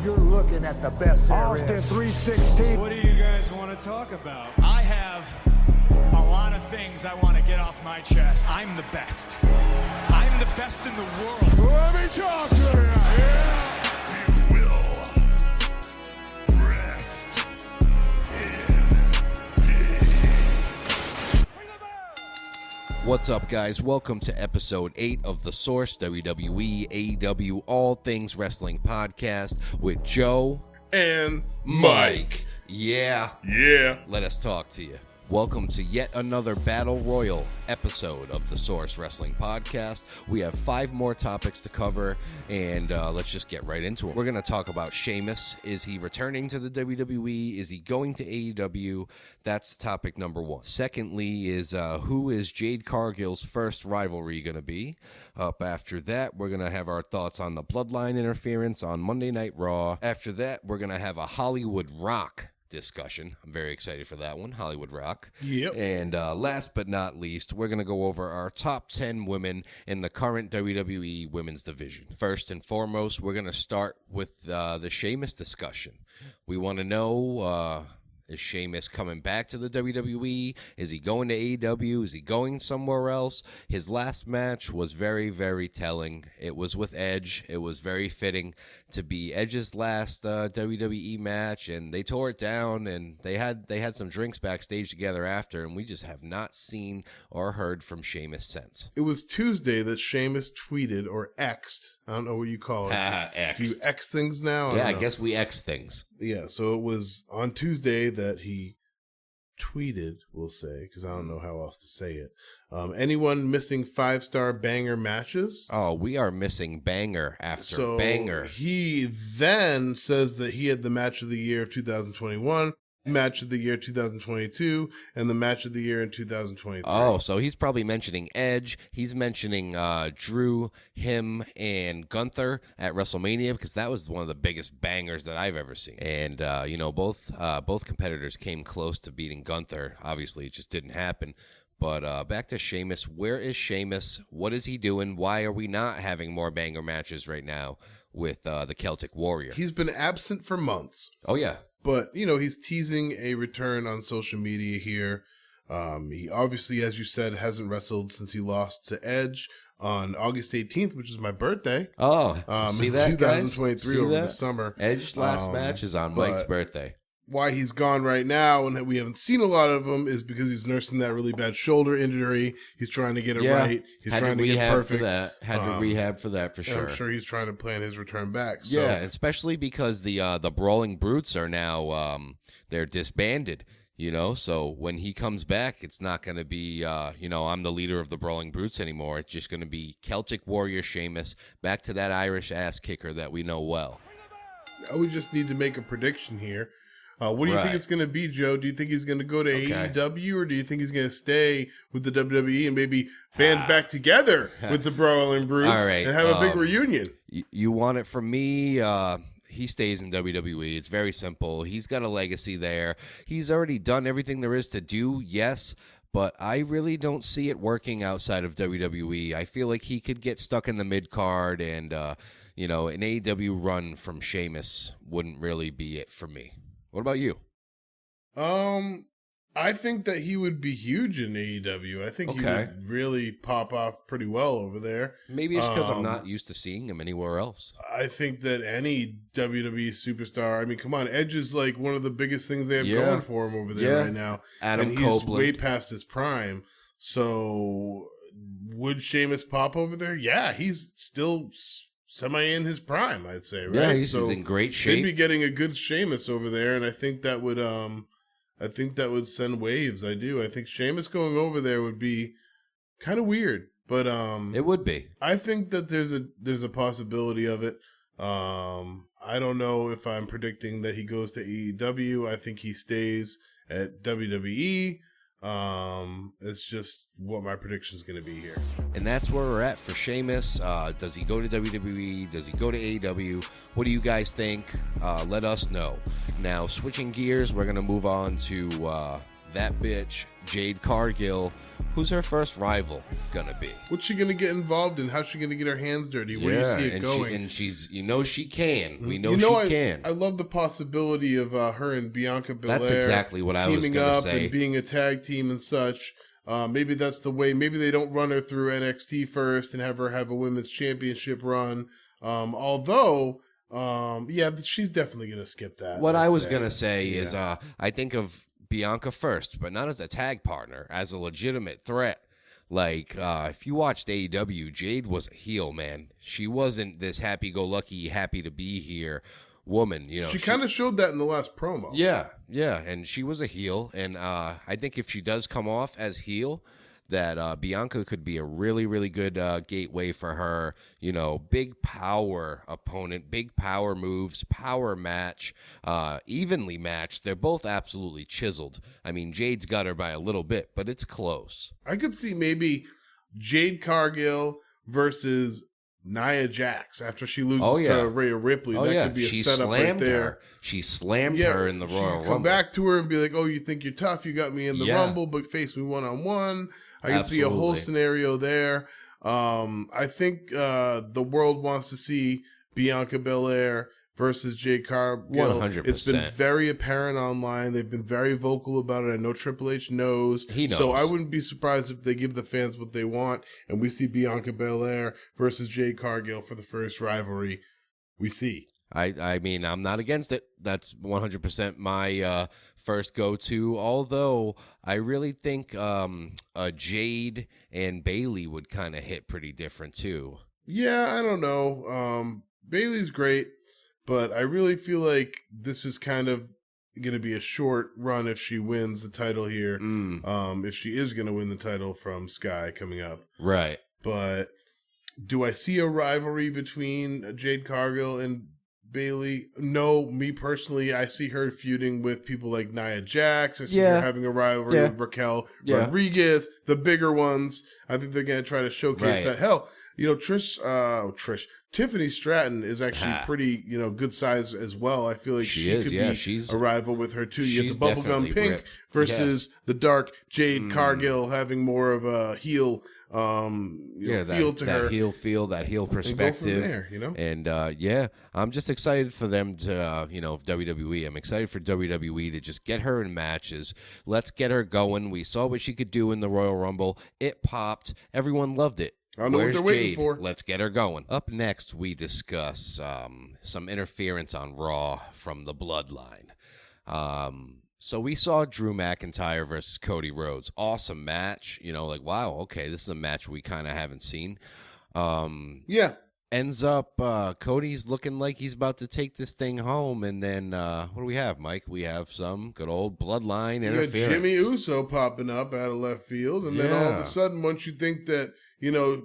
You're looking at the best there Austin is. 316. What do you guys want to talk about? I have a lot of things I want to get off my chest. I'm the best. I'm the best in the world. Let me talk to you. Yeah. You will rest in peace. What's up, guys? Welcome to episode 8 of The Source, WWE, AEW, All Things Wrestling podcast with Joe And Mike. Yeah. Yeah. Let us talk to you. Welcome to yet another Battle Royal episode of the Source Wrestling Podcast. We have 5 more topics to cover, and let's just get right into it. We're going to talk about Sheamus. Is he returning to the WWE? Is he going to AEW? That's topic number 1. Secondly is who is Jade Cargill's first rivalry going to be? Up after that, we're going to have our thoughts on the Bloodline interference on Monday Night Raw. After that, we're going to have a Hollywood Rock discussion. I'm very excited for that one, Hollywood Rock. Yep. And last but not least, we're going to go over our top 10 women in the current WWE women's division. First and foremost, we're going to start with the Sheamus discussion. We want to know, is Sheamus coming back to the WWE? Is he going to AEW? Is he going somewhere else? His last match was very, very telling. It was with Edge. It was very fitting to be Edge's last WWE match, and they tore it down, and they had some drinks backstage together after, and we just have not seen or heard from Sheamus since. It was Tuesday that Sheamus tweeted or X'd. I don't know what you call it. X'd. Do you X things now? Yeah, I guess we X things. Yeah, so it was on Tuesday that he tweeted, we'll say, because I don't know how else to say it. Anyone missing 5-star banger matches? Oh, we are missing banger after banger. He then says that he had the match of the year of 2021, match of the year 2022, and the match of the year in 2023. Oh, so he's probably mentioning Edge. He's mentioning Drew, him, and Gunther at WrestleMania, because that was one of the biggest bangers that I've ever seen. And both competitors came close to beating Gunther. Obviously, it just didn't happen. But back to Sheamus. Where is Sheamus? What is he doing? Why are we not having more banger matches right now with the Celtic Warrior? He's been absent for months. Oh, yeah. But, he's teasing a return on social media here. He obviously, as you said, hasn't wrestled since he lost to Edge on August 18th, which is my birthday. Oh, see that, 2023 guys? See over that? the summer. Edge's last match is on Mike's birthday. Why he's gone right now and we haven't seen a lot of him is because he's nursing that really bad shoulder injury. He's trying to get it right. He's trying to get perfect. Had to rehab for that for sure. I'm sure he's trying to plan his return back. So. Yeah, especially because the Brawling Brutes are now they're disbanded. So when he comes back, it's not going to be, I'm the leader of the Brawling Brutes anymore. It's just going to be Celtic Warrior Sheamus, back to that Irish ass kicker that we know well. We just need to make a prediction here. What do you think it's going to be, Joe? Do you think he's going to go to AEW, or do you think he's going to stay with the WWE and maybe band back together with the Brawling Brutes and have a big reunion? You want it from me? He stays in WWE. It's very simple. He's got a legacy there. He's already done everything there is to do, yes, but I really don't see it working outside of WWE. I feel like he could get stuck in the mid-card, and, an AEW run from Sheamus wouldn't really be it for me. What about you? I think that he would be huge in AEW. I think he would really pop off pretty well over there. Maybe it's because I'm not used to seeing him anywhere else. I think that any WWE superstar, I mean, come on, Edge is like one of the biggest things they have going for him over there right now. Adam and Copeland. He's way past his prime. So would Sheamus pop over there? Yeah, he's still semi in his prime, I'd say, right? Yeah, he's in great shape. They'd be getting a good Sheamus over there, and I think that would send waves. I do. I think Sheamus going over there would be kind of weird, but it would be. I think that there's a possibility of it. I don't know if I'm predicting that he goes to AEW. I think he stays at WWE. It's just what my prediction is going to be here. And that's where we're at for Sheamus. Does he go to WWE? Does he go to AEW? What do you guys think? Let us know. Now, switching gears, we're going to move on to that bitch, Jade Cargill. Who's her first rival gonna be? What's she gonna get involved in? How's she gonna get her hands dirty? Where do you see it going? She's, she can. We know she can. I love the possibility of her and Bianca Belair. That's exactly what I was teaming gonna up say. and being a tag team and such. Maybe that's the way. Maybe they don't run her through NXT first and have her have a women's championship run. Although, she's definitely gonna skip that. What I was gonna say is, I think of Bianca first, but not as a tag partner, as a legitimate threat. Like, if you watched AEW, Jade was a heel, man. She wasn't this happy-go-lucky, happy to be here woman. She kind of showed that in the last promo. Yeah, and she was a heel, and I think if she does come off as heel, that Bianca could be a really, really good gateway for her. Big power opponent, big power moves, power match, evenly matched. They're both absolutely chiseled. I mean, Jade's got her by a little bit, but it's close. I could see maybe Jade Cargill versus Nia Jax after she loses to Rhea Ripley. That could be a setup right there. She slammed her in the Royal Rumble. Come back to her and be like, "Oh, you think you're tough? You got me in the Rumble, but face me one-on-one." I can see a whole scenario there. I think the world wants to see Bianca Belair versus Jade Cargill. 100%. It's been very apparent online. They've been very vocal about it. I know Triple H knows. He knows. So I wouldn't be surprised if they give the fans what they want, and we see Bianca Belair versus Jade Cargill for the first rivalry we see. I mean, I'm not against it. That's 100% my first go-to, although I really think Jade and Bayley would kind of hit pretty different, too. Yeah, I don't know. Bayley's great, but I really feel like this is kind of going to be a short run if she wins the title here. If she is going to win the title from Sky coming up. Right. But do I see a rivalry between Jade Cargill and Bayley? No, me personally, I see her feuding with people like Nia Jax. I see her having a rivalry with Raquel Rodriguez, the bigger ones. I think they're going to try to showcase that. Hell, Tiffany Stratton is actually pretty, good size as well. I feel like she could be she's a rival with her too. You have the bubblegum pink ripped. Versus the dark Jade Cargill having more of a heel feel to her. That heel feel, that heel perspective. And go from there, And I'm just excited for them to, WWE. I'm excited for WWE to just get her in matches. Let's get her going. We saw what she could do in the Royal Rumble. It popped. Everyone loved it. I don't know Where's what they're waiting Jade? for. Let's get her going. Up next, we discuss some interference on Raw from the Bloodline. So we saw Drew McIntyre versus Cody Rhodes. Awesome match. Wow, okay, this is a match we kind of haven't seen. Ends up, Cody's looking like he's about to take this thing home. And then, what do we have, Mike? We have some good old Bloodline interference. You got Jimmy Uso popping up out of left field. And then all of a sudden, once you think that,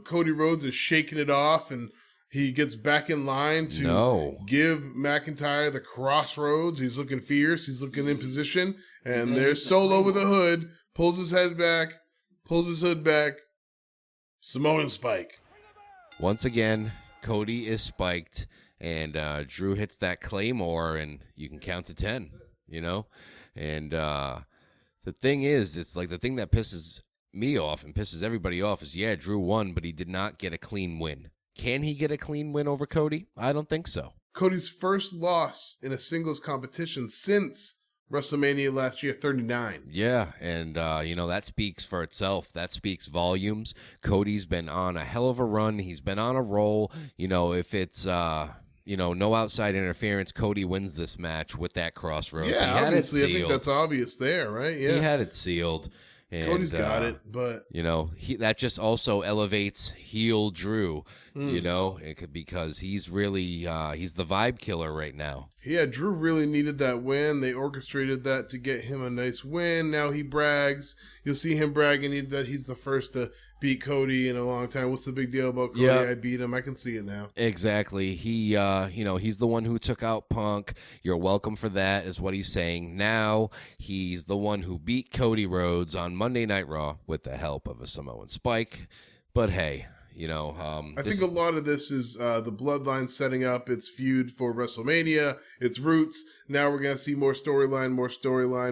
Cody Rhodes is shaking it off and he gets back in line to give McIntyre the crossroads. He's looking fierce. He's looking in position. And there's Solo with a hood. Pulls his head back. Pulls his hood back. Samoan Spike. Once again, Cody is spiked. And Drew hits that Claymore. And you can count to 10, And the thing is, it's like the thing that pisses me off and pisses everybody off is, Drew won, but he did not get a clean win. Can he get a clean win over Cody? I don't think so. Cody's first loss in a singles competition since WrestleMania last year, 39. Yeah, and, that speaks for itself. That speaks volumes. Cody's been on a hell of a run. He's been on a roll. If it's, no outside interference, Cody wins this match with that crossroads. Yeah, he had obviously, it sealed. I think that's obvious there, right? Yeah. He had it sealed. And, Cody's got it, but that just also elevates heel Drew, because he's really he's the vibe killer right now. Yeah, Drew really needed that win. They orchestrated that to get him a nice win. Now he brags. You'll see him bragging that he's the first to beat Cody in a long time. What's the big deal about Cody? Yeah. I beat him. I can see it now. Exactly. He, he's the one who took out Punk. You're welcome for that, is what he's saying. Now he's the one who beat Cody Rhodes on Monday Night Raw with the help of a Samoan Spike. But hey, I think a lot of this is the Bloodline setting up its feud for WrestleMania, its roots. Now we're going to see more storyline,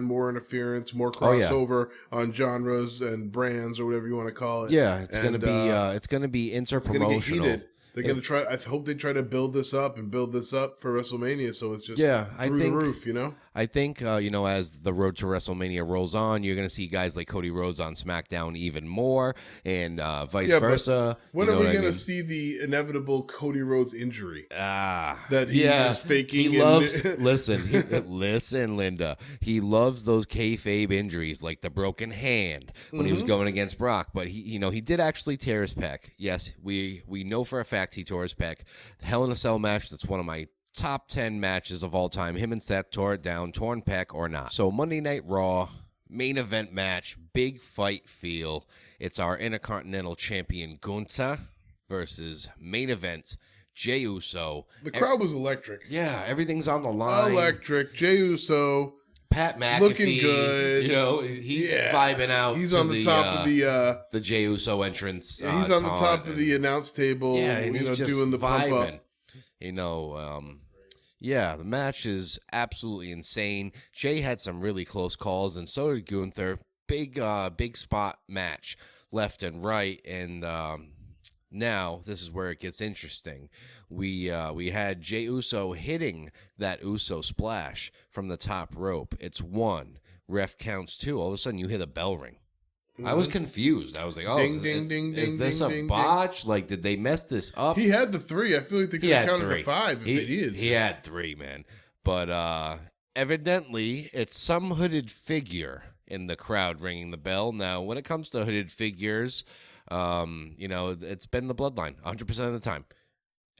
more interference, more crossover on genres and brands or whatever you want to call it. Yeah, it's going to be interpromotional. They're going to try. I hope they try to build this up for WrestleMania, so it's just through the roof. I think as the road to WrestleMania rolls on, you're going to see guys like Cody Rhodes on SmackDown even more, and vice versa. When are we going to see the inevitable Cody Rhodes injury? That he is faking. He loves. Listen, Linda. He loves those kayfabe injuries, like the broken hand when he was going against Brock. But he did actually tear his pec. Yes, we know for a fact he tore his pec. The Hell in a Cell match. That's one of my top 10 matches of all time. Him and Seth tore it down, torn pec or not. So Monday Night Raw, main event match, big fight feel. It's our Intercontinental Champion Gunther versus main event Jey Uso. The crowd was electric. Yeah, everything's on the line. Electric. Jey Uso. Pat McAfee. Looking good. He's vibing out. He's on the top of the Jey Uso entrance. He's on the top of the announce table. Yeah, and he's just doing the vibing. The match is absolutely insane. Jay had some really close calls, and so did Gunther. Big spot match, left and right, and now this is where it gets interesting. We had Jey Uso hitting that Uso splash from the top rope. It's 1. Ref counts 2. All of a sudden, you hear the bell ring. I was confused. I was like, "Oh, is this a botch? Like, did they mess this up?" He had the 3. I feel like they could have counted to 5 if they needed. He had 3, man. But evidently, it's some hooded figure in the crowd ringing the bell. Now, when it comes to hooded figures, it's been the Bloodline 100% of the time.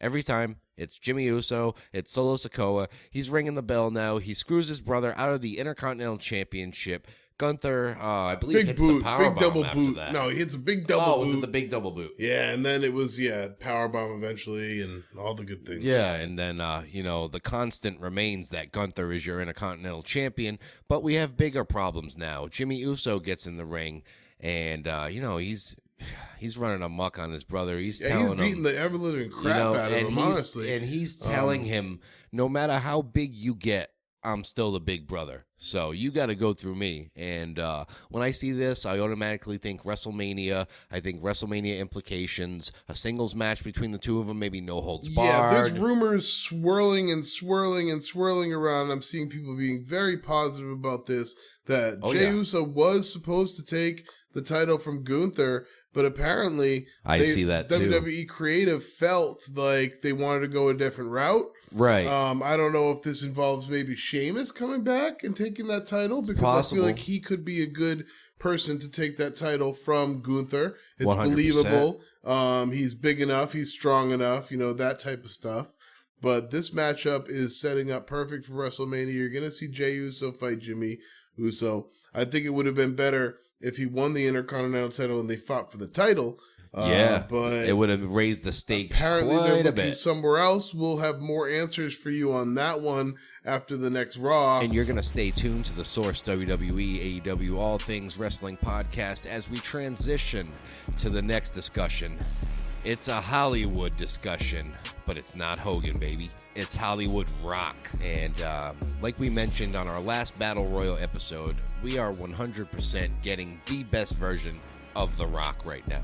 Every time, it's Jimmy Uso, it's Solo Sikoa. He's ringing the bell now. He screws his brother out of the Intercontinental Championship. Gunther, I believe, hits the powerbomb after boot. that. No, he hits a big double boot. Was it the big double boot? Yeah, and then it was, powerbomb eventually and all the good things. Yeah, and then, the constant remains that Gunther is your Intercontinental Champion, but we have bigger problems now. Jimmy Uso gets in the ring, and, he's running amok on his brother. He's beating the ever-living crap out of him, honestly. And he's telling him, no matter how big you get, I'm still the big brother. So you got to go through me. And when I see this, I automatically think WrestleMania. I think WrestleMania implications, a singles match between the two of them, maybe no holds barred. Yeah, there's rumors swirling around. I'm seeing people being very positive about this, that Jey Uso was supposed to take the title from Gunther, but apparently I see that too. WWE creative felt like they wanted to go a different route. Right. I don't know if this involves maybe Sheamus coming back and taking that title, because possible. I feel like he could be a good person to take that title from Gunther. It's 100%. Believable. He's big enough. He's strong enough. That type of stuff. But this matchup is setting up perfect for WrestleMania. You're going to see Jey Uso fight Jimmy Uso. I think it would have been better if he won the Intercontinental title and they fought for the title. But it would have raised the stakes apparently quite they're a looking bit. somewhere else. We'll have more answers for you on that one after the next Raw. And you're going to stay tuned to the Source WWE, AEW, All Things Wrestling podcast as we transition to the next discussion. It's a Hollywood discussion, but it's not Hogan, baby. It's Hollywood Rock. And like we mentioned on our last Battle Royal episode, we are 100% getting the best version of The Rock right now.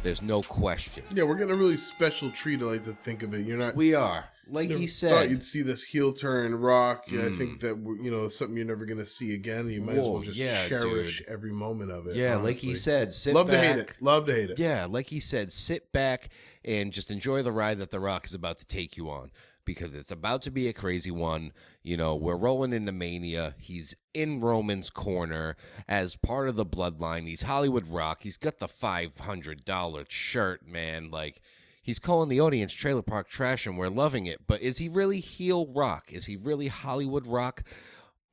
There's no question. Yeah, we're getting a really special treat, I like to think of it. You're not. We are. Like he said. Thought you'd see this heel turn Rock. Yeah, I think that, it's something you're never going to see again. You might as well just cherish every moment of it. Yeah, honestly. Like he said, sit Love back. to hate it. Love to hate it. Yeah, like he said, sit back and just enjoy the ride that The Rock is about to take you on, because it's about to be a crazy one. We're rolling into Mania. He's in Roman's corner as part of the Bloodline. He's Hollywood Rock. He's got the $500 shirt, man. Like, he's calling the audience trailer park trash, and we're loving it. But is he really heel Rock? Is he really Hollywood Rock?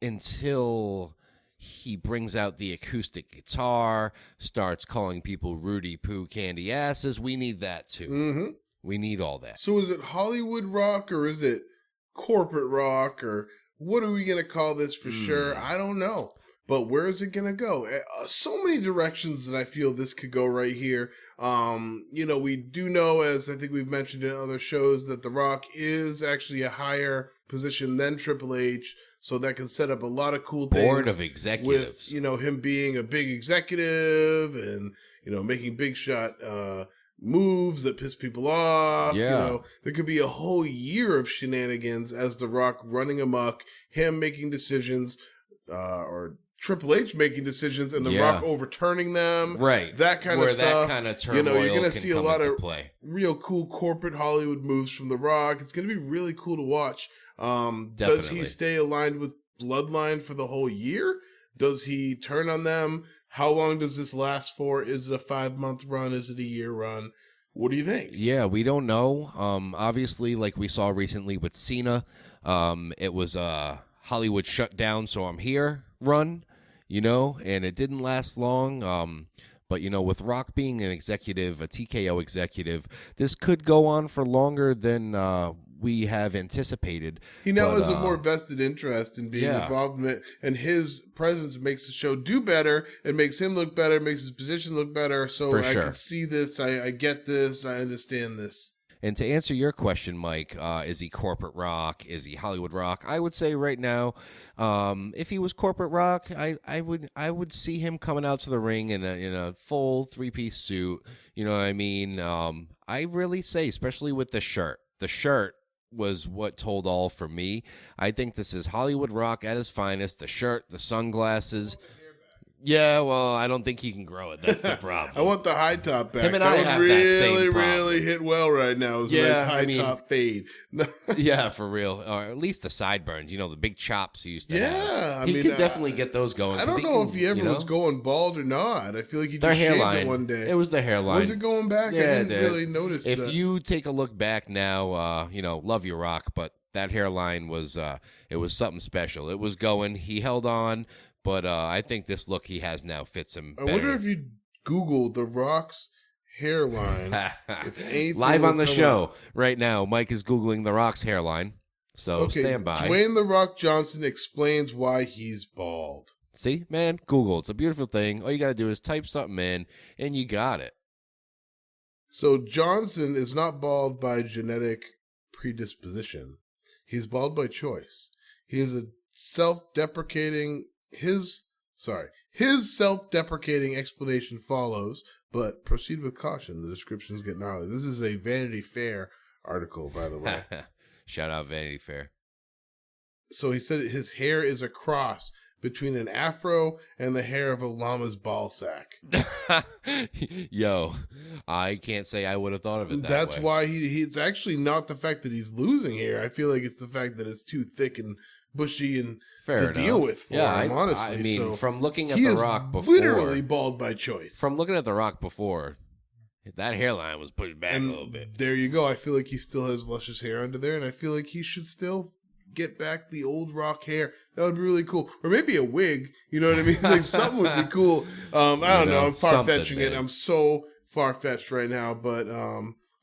Until he brings out the acoustic guitar, starts calling people Rudy Poo candy asses. We need that too. Mm-hmm. We need all that. So is it Hollywood Rock, or is it corporate rock, or what are we going to call this for sure? I don't know. but where is it going to go? So many directions that I feel this could go right here. We do know, as I think we've mentioned in other shows, that The Rock is actually a higher position than Triple H. So that can set up a lot of cool things. Board of executives. With, him being a big executive and, making big shot moves that piss people off. Yeah. There could be a whole year of shenanigans as The Rock running amok, him making decisions, or Triple H making decisions and The Rock overturning them. Right. That kind of stuff. Where that kind of turmoil you're going to can see a come lot into of play. Real cool corporate Hollywood moves from The Rock. It's going to be really cool to watch. Does Definitely. he stay aligned with Bloodline for the whole year? Does he turn on them? How long does this last for? Is it a 5-month run? Is it a year run? What do you think? Yeah, we don't know. Obviously, like we saw recently with Cena, it was a Hollywood shut down, so I'm here run, and it didn't last long. But, with Rock being an executive, a TKO executive, this could go on for longer than we have anticipated. He now has a more vested interest in being involved in it, and his presence makes the show do better. It makes him look better, makes his position look better. So I can see this. I get this. I understand this. And to answer your question, Mike, is he corporate Rock? Is he Hollywood Rock? I would say right now, if he was corporate Rock, I would see him coming out to the ring in a full 3-piece suit. You know what I mean? I really say, especially with the shirt. The shirt was what told all for me. I think this is Hollywood Rock at his finest. The shirt, the sunglasses. Yeah, well, I don't think he can grow it. That's the problem. I want the high top back. Him and that I would have really, that same problem. really hit well right now. It's a nice high top fade. Yeah, for real. Or at least the sideburns. The big chops he used to have. Yeah, He could definitely get those going. I don't know if he ever was going bald or not. I feel like he just shaved it one day. It was the hairline. Was it going back? Yeah, I didn't really notice that. If you take a look back now, love your Rock, but that hairline was it was something special. It was going. He held on. But I think this look he has now fits him better. I wonder if you Google The Rock's hairline. Live on the show right now, Mike is Googling The Rock's hairline. So stand by. Dwayne The Rock Johnson explains why he's bald. See, man, Google. It's a beautiful thing. All you got to do is type something in, and you got it. So Johnson is not bald by genetic predisposition. He's bald by choice. He is a self-deprecating... His self-deprecating explanation follows, but proceed with caution. The descriptions get gnarly. This is a Vanity Fair article, by the way. Shout out Vanity Fair. So he said his hair is a cross between an afro and the hair of a llama's ball sack. Yo, I can't say I would have thought of it that That's way. why it's actually not the fact that he's losing hair. I feel like it's the fact that it's too thick and bushy and Fair to deal with for him, honestly. I mean, so from looking at he The is Rock before, literally bald by choice. From looking at The Rock before, that hairline was pushed back a little bit. There you go. I feel like he still has luscious hair under there, and I feel like he should still get back the old Rock hair. That would be really cool. Or maybe a wig. You know what I mean? Like something would be cool. I don't know. I'm far-fetching it. I'm so far-fetched right now, but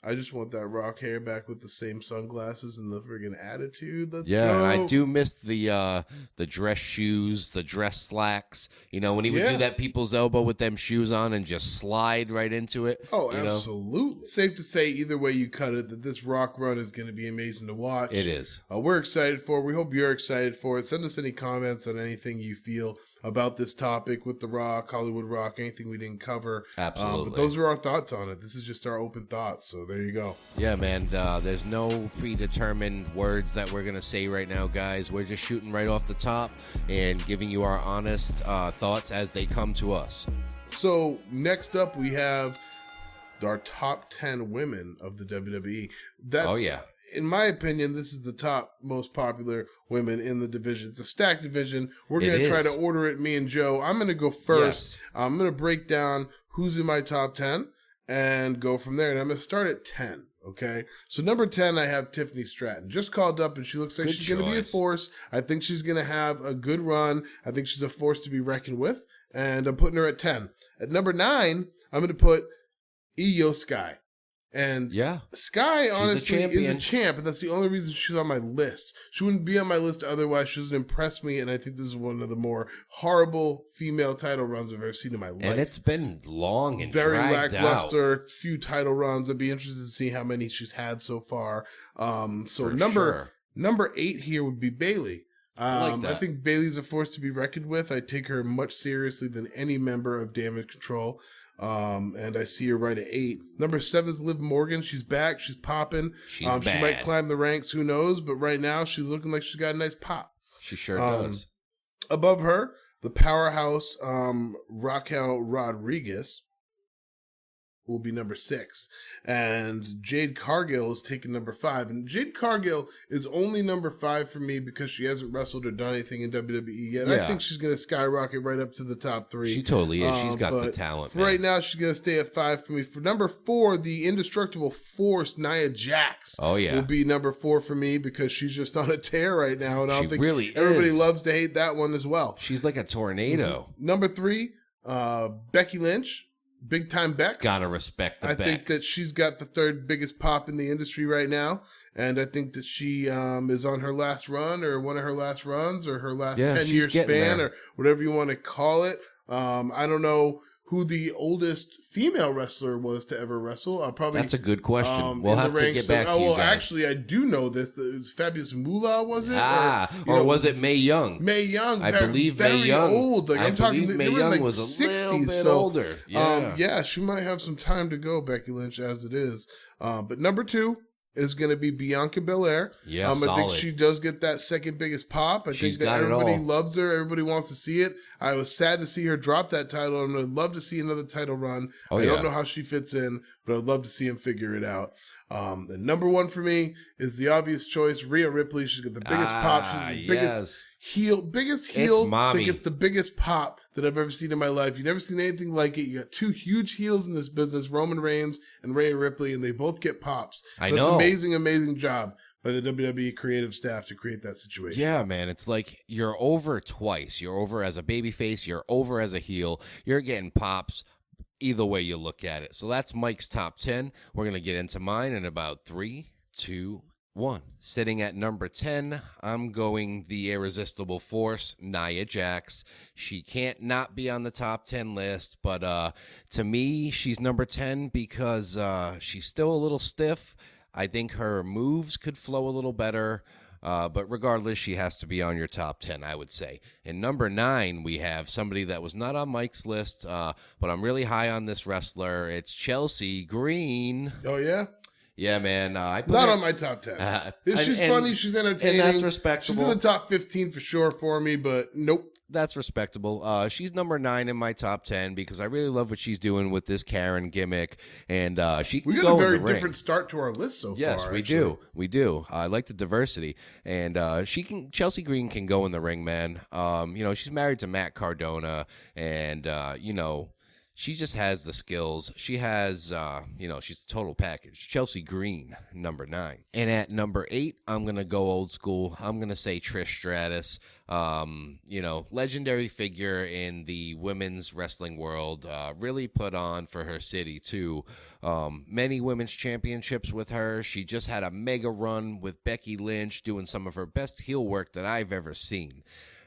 I just want that Rock hair back with the same sunglasses and the friggin' attitude. Let's go. And I do miss the dress shoes, the dress slacks. When he would do that people's elbow with them shoes on and just slide right into it. Oh, absolutely. Safe to say, either way you cut it, that this Rock run is going to be amazing to watch. It is. We're excited for it. We hope you're excited for it. Send us any comments on anything you feel about this topic with The Rock, Hollywood Rock, anything we didn't cover. Absolutely. But those are our thoughts on it. This is just our open thoughts. So there you go. Yeah, man. There's no predetermined words that we're going to say right now, guys. We're just shooting right off the top and giving you our honest thoughts as they come to us. So next up, we have our top 10 women of the WWE. In my opinion, this is the top most popular women in the division. It's a stacked division. We're going to try to order it, me and Joe. I'm going to go first. Yes. I'm going to break down who's in my top 10 and go from there. And I'm going to start at 10, okay? So number 10, I have Tiffany Stratton. Just called up, and she looks like she's going to be a force. I think she's going to have a good run. I think she's a force to be reckoned with, and I'm putting her at 10. At number 9, I'm going to put Io Sky. And Yeah. Sky, honestly, is a champion. champ, and that's the only reason she's on my list. She wouldn't be on my list otherwise. She doesn't impress me, and I think this is one of the more horrible female title runs I've ever seen in my life. And it's been long and very dragged lackluster. Few title runs. I'd be interested to see how many she's had so far. For number 8 here would be Bayley. I like that. I think Bayley's a force to be reckoned with. I take her much seriously than any member of Damage Control. And I see her right at 8. Number 7 is Liv Morgan. She's back. She's popping. She's She bad. might climb the ranks. Who knows? But right now, she's looking like she's got a nice pop. She sure does. Above her, the powerhouse Raquel Rodriguez will be number 6. And Jade Cargill is taking number 5. And Jade Cargill is only number 5 for me because she hasn't wrestled or done anything in WWE yet. Yeah. I think she's going to skyrocket right up to the top 3. She totally is. She's got the but talent. for right now, she's going to stay at 5 for me. For number 4, the indestructible force, Nia Jax. Oh, yeah. Will be number 4 for me because she's just on a tear right now. And I She don't think really everybody is. loves to hate that one as well. She's like a tornado. Number 3, Becky Lynch. Big time Beck. Gotta respect the I Beck. think that she's got the 3rd biggest pop in the industry right now. And I think that she is on her last run or one of her last runs or her last 10-year span or whatever you want to call it. I don't know who the oldest female wrestler was to ever wrestle. That's a good question. We'll have to get back to you guys. Actually, I do know this. It was Fabulous Moolah, was it? Or was it Mae Young? Mae Young. I believe very Mae Young. old. Like, I I'm talking, believe Mae they were Young like was a 60s, little bit so, older. Yeah. Yeah, she might have some time to go, Becky Lynch, as it is. But number 2 is going to be Bianca Belair. Yeah, I solid. think she does get that second biggest pop. I She's think that got it everybody all. loves her. Everybody wants to see it. I was sad to see her drop that title. I'm going to love to see another title run. I don't know how she fits in, but I'd love to see him figure it out. And number 1 for me is the obvious choice, Rhea Ripley. She's got the biggest pop. She's the biggest heel that gets the biggest pop that I've ever seen in my life. You've never seen anything like it. You got 2 huge heels in this business, Roman Reigns and Rhea Ripley, and they both get pops. I That's know. amazing, amazing job by the WWE creative staff to create that situation. Yeah, man. It's like you're over twice. You're over as a babyface. You're over as a heel. You're getting pops either way you look at it. So that's Mike's top 10. We're going to get into mine in about 3, 2, 1. Sitting at number 10, I'm going the irresistible force, Nia Jax. She can't not be on the top 10 list, but to me, she's number 10 because she's still a little stiff. I think her moves could flow a little better. But regardless, she has to be on your top 10, I would say. In number 9, we have somebody that was not on Mike's list, but I'm really high on this wrestler. It's Chelsea Green. Oh, yeah? Yeah, man. I put Not her on my top 10. and funny. She's entertaining. And that's respectable. She's in the top 15 for sure for me, but nope. That's respectable. She's number 9 in my top 10 because I really love what she's doing with this Karen gimmick, and she can We go got a in very the ring. different start to our list so far. Yes, we do. We do. I like the diversity, and Chelsea Green can go in the ring, man. She's married to Matt Cardona, and she just has the skills. She has, she's a total package. Chelsea Green, number 9. And at number 8, I'm going to go old school. I'm going to say Trish Stratus. Legendary figure in the women's wrestling world. Really put on for her city, too. Many women's championships with her. She just had a mega run with Becky Lynch, doing some of her best heel work that I've ever seen.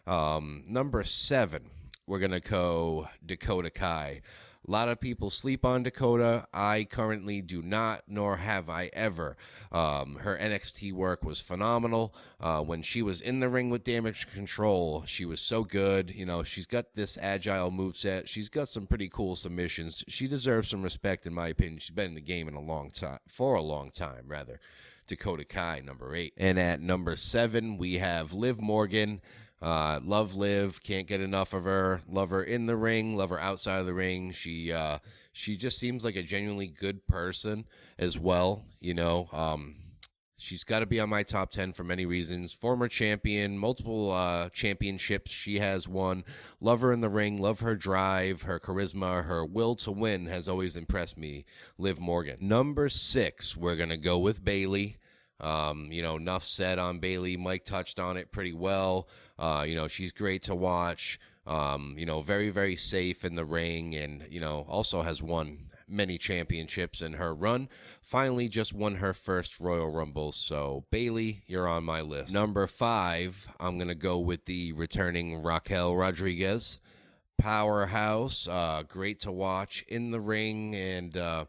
Number 7. We're going to go Dakota Kai. A lot of people sleep on Dakota. I currently do not, nor have I ever. Her NXT work was phenomenal. When she was in the ring with Damage Control, she was so good. She's got this agile moveset. She's got some pretty cool submissions. She deserves some respect, in my opinion. She's been in the game for a long time, rather. Dakota Kai, number 8. And at number 7, we have Liv Morgan. Love Liv, can't get enough of her. Love her in the ring, love her outside of the ring. She just seems like a genuinely good person as well. She's got to be on my top 10 for many reasons. Former champion, multiple championships she has won. Love her in the ring, love her drive, her charisma, her will to win has always impressed me. Liv Morgan. Number 6, we're going to go with Bayley. Enough said on Bayley. Mike touched on it pretty well. She's great to watch. Very, very safe in the ring, and, also has won many championships in her run. Finally just won her first Royal Rumble. So, Bayley, you're on my list. Number 5, I'm going to go with the returning Raquel Rodriguez. Powerhouse, great to watch in the ring, and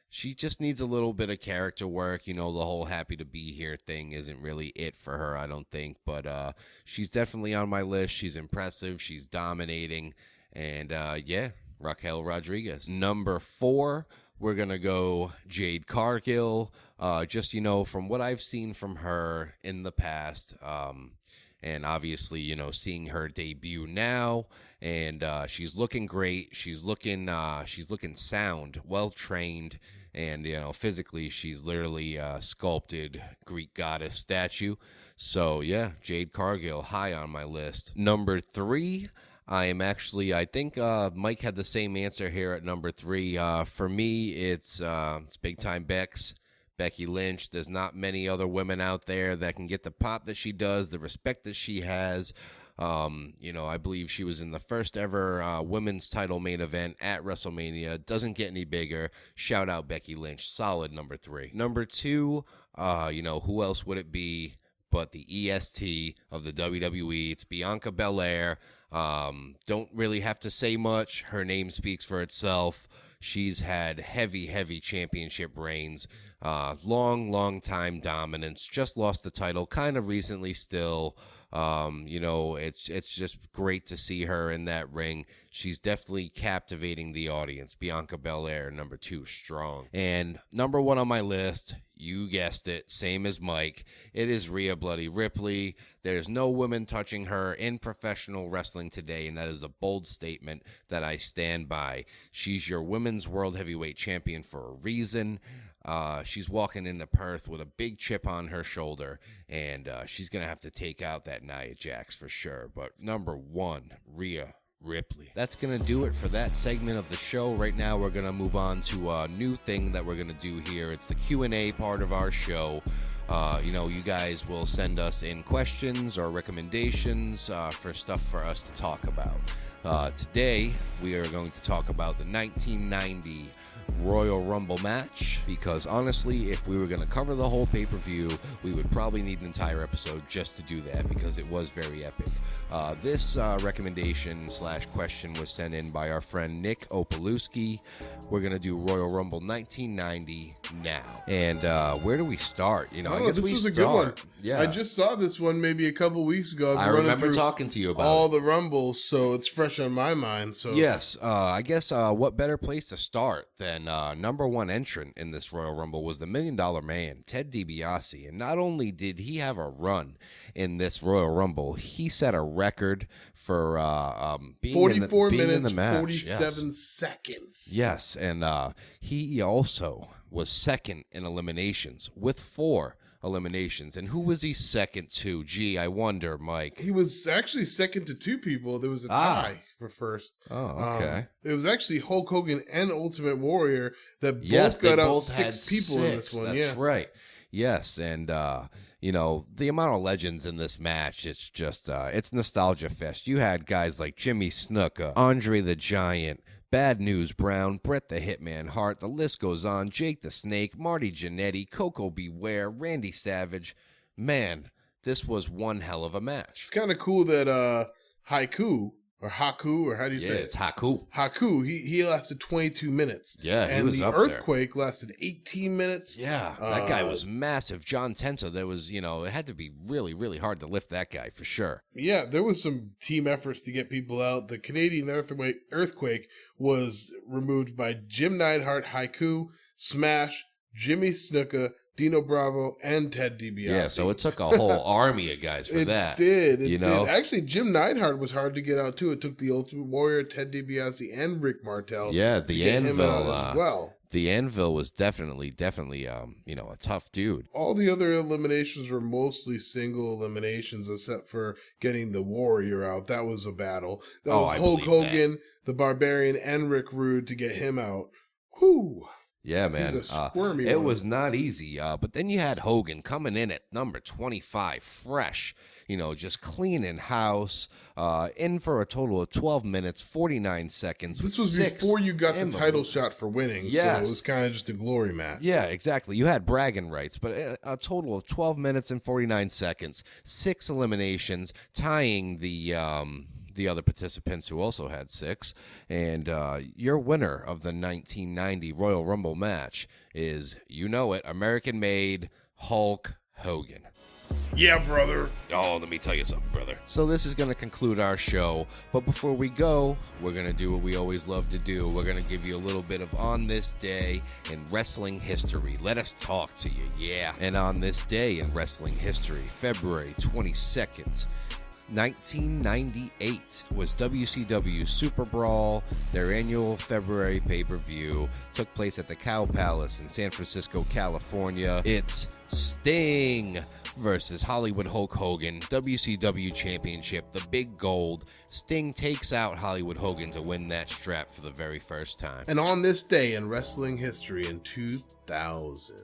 she just needs a little bit of character work. You know, the whole happy to be here thing isn't really it for her, I don't think. But she's definitely on my list. She's impressive. She's dominating. And, yeah, Raquel Rodriguez. Number 4, we're going to go Jade Cargill. Just, you know, from what I've seen from her in the past, and obviously, you know, seeing her debut now, and she's looking great. She's looking sound, well trained, and you know, physically, she's literally sculpted Greek goddess statue. So yeah, Jade Cargill, high on my list. Number 3, I think Mike had the same answer here at number 3. For me, it's big time Becky Lynch. There's not many other women out there that can get the pop that she does, the respect that she has. You know, I believe she was in the first ever women's title main event at WrestleMania. Doesn't get any bigger. Shout out Becky Lynch. Solid number 3. Number 2, you know, who else would it be but the EST of the WWE? It's Bianca Belair. Don't really have to say much. Her name speaks for itself. She's had heavy championship reigns. Long time dominance. Just lost the title kind of recently still. You know, it's just great to see her in that ring. She's definitely captivating the audience. Bianca Belair, number 2, strong. And number 1 on my list, you guessed it, same as Mike. It is Rhea Bloody Ripley. There's no women touching her in professional wrestling today, and that is a bold statement that I stand by. She's your women's world heavyweight champion for a reason. She's walking into Perth with a big chip on her shoulder, and she's going to have to take out that Nia Jax for sure. But number 1, Rhea Ripley. That's going to do it for that segment of the show. Right now, we're going to move on to a new thing that we're going to do here. It's the Q&A part of our show. You know, you guys will send us in questions or recommendations for stuff for us to talk about. Today, we are going to talk about the 1990 Royal Rumble match, because honestly, if we were going to cover the whole pay-per-view, we would probably need an entire episode just to do that, because it was very epic. This recommendation / question was sent in by our friend Nick Opalewski. We're going to do Royal Rumble 1990 now. And where do we start? You know, I guess this we was start. A good one. Yeah. I just saw this one maybe a couple weeks ago. I remember talking to you about all the Rumbles, so it's fresh on my mind. So yes, I guess what better place to start than number 1 entrant in this Royal Rumble was the $1 Million Man, Ted DiBiase. And not only did he have a run in this Royal Rumble, he set a record for being 44 in minutes, the match. 47 seconds. Yes, and he also was second in eliminations with 4 eliminations. And who was he second to? Gee, I wonder, Mike. He was actually second to 2 people. There was a tie for first. Oh, okay. It was actually Hulk Hogan and Ultimate Warrior that Yes, both got they out both 6 had people in this one. That's right. Yes, and you know, the amount of legends in this match, it's just it's nostalgia fest. You had guys like Jimmy Snuka, Andre the Giant, Bad News Brown, Bret the Hitman Hart, the list goes on, Jake the Snake, Marty Jannetty, Coco Beware, Randy Savage. Man, this was one hell of a match. It's kind of cool that Haku, or how do you say it? It's Haku. Haku, he lasted 22 minutes. Yeah, he and was the up Earthquake lasted 18 minutes. Yeah, that guy was massive. John Tenta, there was, you know, it had to be really hard to lift that guy for sure. Yeah, there was some team efforts to get people out. The Canadian Earthquake was removed by Jim Neidhart, Haku, Smash, Jimmy Snuka, Dino Bravo, and Ted DiBiase. Yeah, so it took a whole army of guys for that. It you did. know? Actually, Jim Neidhart was hard to get out, too. It took the Ultimate Warrior, Ted DiBiase, and Rick Martel. Yeah, to the get him Anvil out as well. The Anvil was definitely, you know, a tough dude. All the other eliminations were mostly single eliminations, except for getting the Warrior out. That was a battle. That was Hulk Hogan, the Barbarian, and Rick Rude to get him out. Whew. Yeah, man. He's a squirmy it one. was not easy. But then you had Hogan coming in at number 25, fresh, just cleaning house, in for a total of 12 minutes, 49 seconds. This was before you got the title shot for winning, yes. So it was kind of just a glory match. Yeah, exactly. You had bragging rights, but a total of 12 minutes and 49 seconds, 6 eliminations, tying the other participants who also had 6. And your winner of the 1990 Royal Rumble match is, American-made Hulk Hogan. Yeah, brother. Oh, let me tell you something, brother. So this is going to conclude our show. But before we go, we're going to do what we always love to do. We're going to give you a little bit of On This Day in Wrestling History. Let us talk to you, yeah. And on this day in wrestling history, February 22nd, 1998 was WCW Super Brawl. Their annual February pay-per-view took place at the Cow Palace in San Francisco, California. It's Sting versus Hollywood Hulk Hogan, WCW Championship, the big gold. Sting takes out Hollywood Hogan to win that strap for the very first time. And on this day in wrestling history in 2000,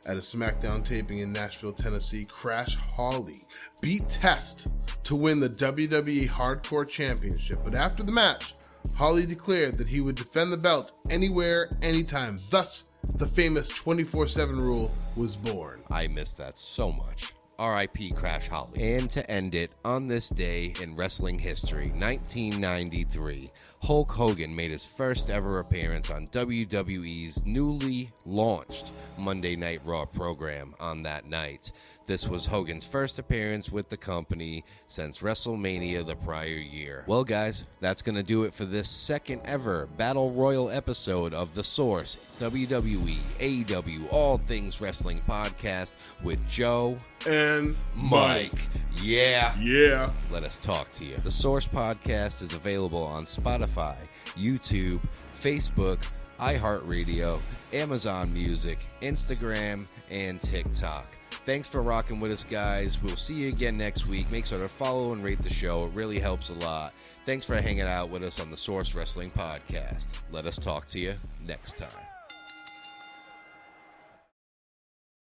at a SmackDown taping in Nashville, Tennessee, Crash Holly beat Test to win the WWE Hardcore Championship. But after the match, Holly declared that he would defend the belt anywhere, anytime. Thus, the famous 24/7 rule was born. I miss that so much. R.I.P. Crash Holly. And to end it, on this day in wrestling history, 1993, Hulk Hogan made his first ever appearance on WWE's newly launched Monday Night Raw program on that night. This was Hogan's first appearance with the company since WrestleMania the prior year. Well, guys, that's going to do it for this second ever Battle Royal episode of The Source, WWE, AEW, All Things Wrestling podcast with Joe And Mike. Yeah. Yeah. Let us talk to you. The Source podcast is available on Spotify, YouTube, Facebook, iHeartRadio, Amazon Music, Instagram, and TikTok. Thanks for rocking with us, guys. We'll see you again next week. Make sure to follow and rate the show. It really helps a lot. Thanks for hanging out with us on the Source Wrestling Podcast. Let us talk to you next time.